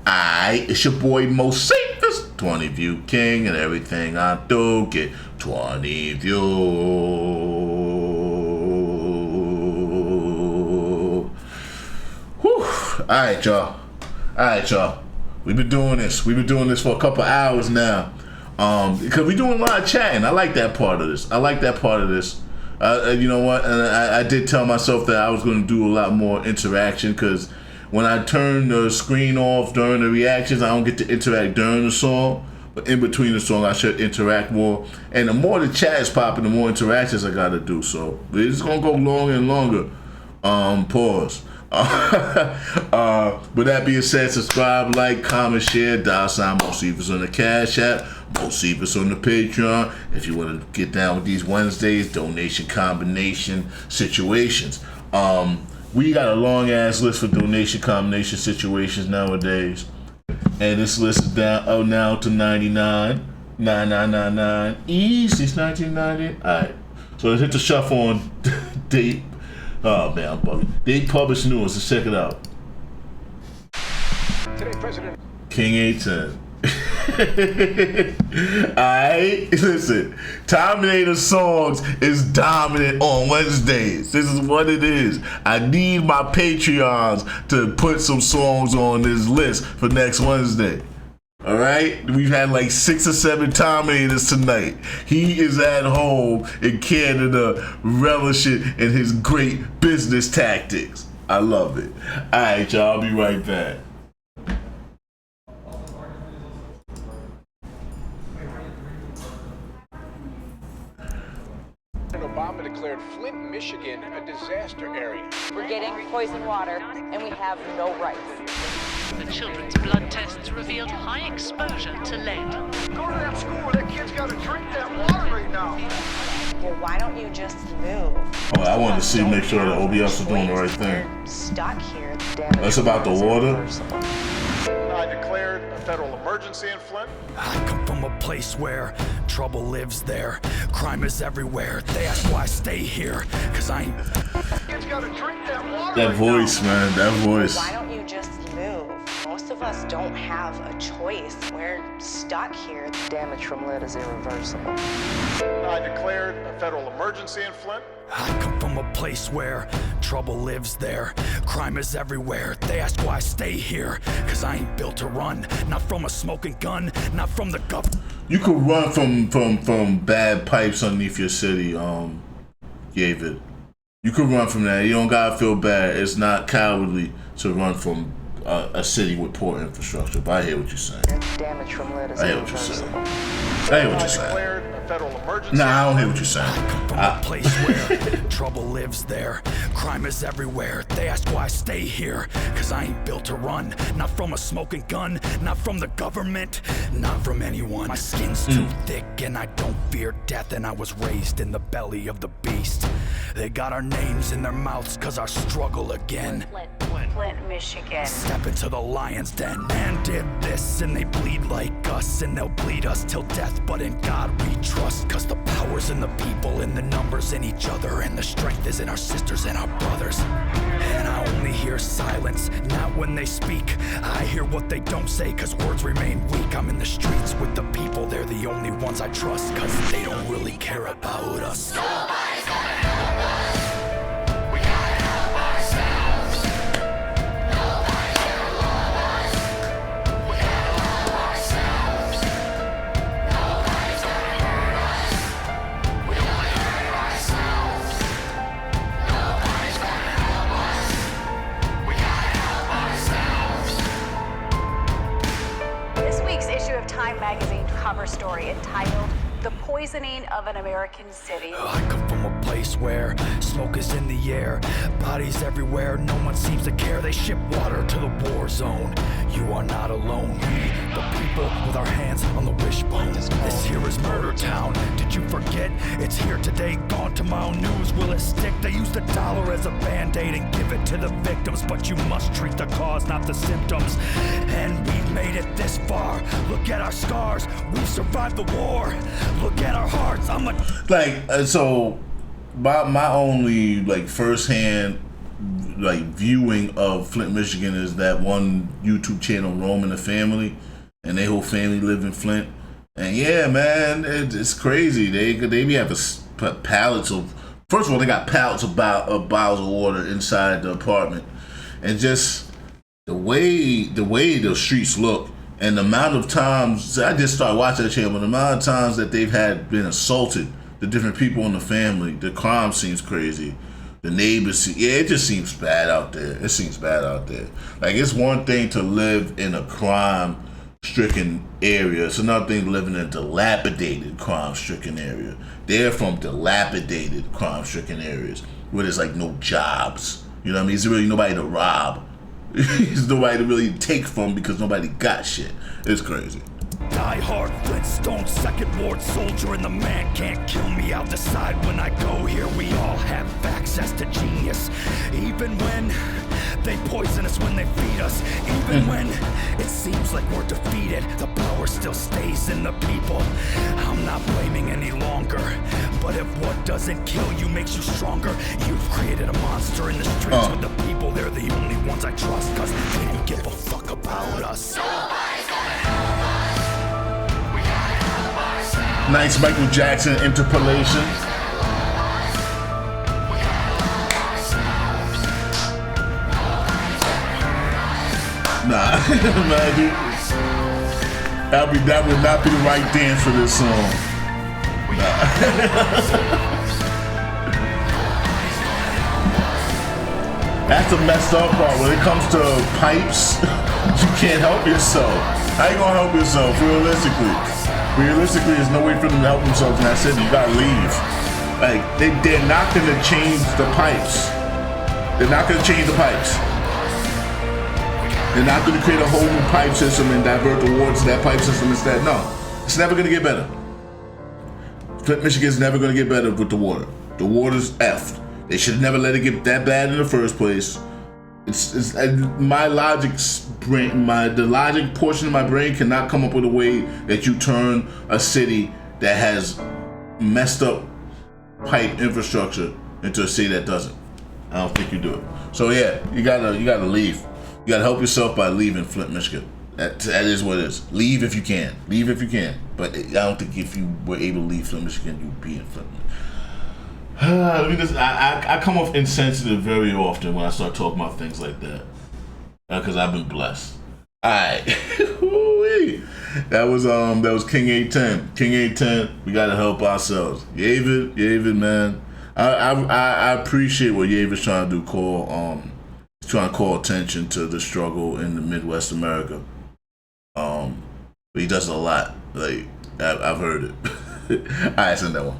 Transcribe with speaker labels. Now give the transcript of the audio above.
Speaker 1: Aight, it's your boy Moseefus, 20 View King, and everything I do get 20 views. Whew. Alright, y'all. We've been doing this for a couple hours now. Because we're doing a lot of chatting. I like that part of this. You know what? And I did tell myself that I was going to do a lot more interaction, because when I turn the screen off during the reactions, I don't get to interact during the song. But in between the song, I should interact more. And the more the chat is popping, the more interactions I got to do. So it's going to go longer and longer. Pause. With that being said, subscribe, like, comment, share, $ Moseefus on the Cash App, Moseefus on the Patreon. If you want to get down with these Wednesdays, donation combination situations. We got a long ass list for donation combination situations nowadays, and this list is down now to 99 easy. It's 1990. All right, so let's hit the shuffle on date. Oh man, I'm bugging. They published new ones. Let's check it out. Today, President King 810. Alright, listen. Terminator songs is dominant on Wednesdays. This is what it is. I need my Patreons to put some songs on this list for next Wednesday. Alright? We've had like 6 or 7 Terminators tonight. He is at home in Canada, relishing in his great business tactics. I love it. Alright, y'all. I'll be right back.
Speaker 2: Obama declared Flint, Michigan a disaster area.
Speaker 3: We're getting poisoned water, and we have no rights.
Speaker 4: The children's blood tests revealed high exposure to lead.
Speaker 5: Go to that school where that kid's got to drink that water right now.
Speaker 3: Well, why don't you just move?
Speaker 1: Oh, I wanted to see, make sure that OBS is doing the right thing.
Speaker 3: We're stuck here.
Speaker 1: That's about the water.
Speaker 5: I declared a federal emergency in Flint.
Speaker 6: I come from a place where trouble lives there. Crime is everywhere. They ask why I stay here, cause I ain't.
Speaker 5: Kid's got to drink that water.
Speaker 1: That
Speaker 5: right
Speaker 1: voice,
Speaker 5: now.
Speaker 1: man, that voice.
Speaker 3: Why don't you just move? Most of us don't have a choice. We're stuck here. Damage from lead is irreversible.
Speaker 5: I declared a federal emergency in Flint.
Speaker 6: I come from a place where trouble lives there. Crime is everywhere. They ask why I stay here, cause I ain't built to run. Not from a smoking gun, not from the government.
Speaker 1: You could run from bad pipes underneath your city, David. You could run from that. You don't gotta feel bad. It's not cowardly to run from a city with poor infrastructure. But I hear what you're saying.
Speaker 3: Damage from lead is
Speaker 1: I hear what you're saying.
Speaker 3: irreversible.
Speaker 1: I hear what
Speaker 5: I
Speaker 1: you're saying.
Speaker 5: declared a federal emergency.
Speaker 1: Nah, I don't hear what you're saying.
Speaker 6: I come from a place where trouble lives there. Crime is everywhere. They ask why I stay here, cause I ain't built to run. Not from a smoking gun, not from the government, not from anyone. My skin's too thick and I don't fear death, and I was raised in the belly of the beast. They got our names in their mouths cause our struggle again.
Speaker 3: Flint, Michigan.
Speaker 6: Step into the lion's den. Man did this and they bleed like us, and they'll bleed us till death, but in God we trust, cause the power's in the people, in the numbers, in each other, and the strength is in our sisters and our brothers. And I only hear silence, not when they speak. I hear what they don't say, cause words remain weak. I'm in the streets with the people, they're the only ones I trust, cause they don't really care about us.
Speaker 7: Nobody's gonna help us. We gotta help ourselves. Nobody's gonna love us. We gotta love ourselves. Nobody's gonna hurt us. We only hurt ourselves. Nobody's gonna help us. We gotta help ourselves.
Speaker 8: This week's issue of Time magazine cover story entitled "The Poisoning of an American City."
Speaker 6: I come from a place where smoke is in the air, bodies everywhere, no one seems to care. They ship water to the war zone. You are not alone. We, the people, with our hands on the wishbone. This here is murder town. Did you forget? It's here today, gone tomorrow. News, will it stick? They use the dollar as a band-aid and give it to the victims, but you must treat the cause, not the symptoms. And we've made it this far. Look at our scars. We've survived the war. Look at our hearts. I'm a
Speaker 1: So my only like firsthand like viewing of Flint, Michigan is that one YouTube channel, Rome and the Family, and their whole family live in Flint. And yeah, man, it's crazy. They be having pallets of. First of all, they got pallets of bottles of water inside the apartment, and just the way the streets look, and the amount of times I just started watching that channel, but the amount of times that they've been assaulted, the different people in the family, the crime seems crazy. The neighbors, it just seems bad out there. It seems bad out there. Like, it's one thing to live in a crime-stricken area. It's another thing to live in a dilapidated crime-stricken area. They're from dilapidated crime-stricken areas where there's like no jobs. You know what I mean? There's really nobody to rob. There's nobody to really take from because nobody got shit. It's crazy.
Speaker 6: Die hard Flintstone, second ward soldier, and the man can't kill me. I'll decide when I go here. We all have access to genius, even when they poison us, when they feed us, even when it seems like we're defeated. The power still stays in the people. I'm not blaming any longer, but if what doesn't kill you makes you stronger, you've created a monster in the streets with the people. They're the only ones I trust, cause they don't give a fuck about us.
Speaker 7: Nobody's gonna help us. We gotta help ourselves.
Speaker 1: Nice Michael Jackson interpolation. Nah, man, dude. That would not be the right dance for this song. Nah. That's the messed up part. When it comes to pipes, you can't help yourself. How you gonna help yourself, realistically? Realistically, there's no way for them to help themselves, and that's it. You gotta leave. Like, they're not gonna change the pipes. They're not gonna change the pipes. They're not going to create a whole new pipe system and divert the water to that pipe system instead. No, it's never going to get better. Flint, Michigan is never going to get better with the water. The water's effed. They should never let it get that bad in the first place. It's my the logic portion of my brain cannot come up with a way that you turn a city that has messed up pipe infrastructure into a city that doesn't. I don't think you do it. So yeah, you gotta leave. You gotta help yourself by leaving Flint, Michigan. That is what it is. Leave if you can. Leave if you can. But I don't think if you were able to leave Flint, Michigan, you'd be in Flint. I come off insensitive very often when I start talking about things like that. Because I've been blessed. Alright. That was King 810. King 810, we gotta help ourselves. Yavid, man. I appreciate what Yavid's trying to do, trying to call attention to the struggle in the Midwest America. But he does it a lot. Like, I've heard it. Alright, send that one.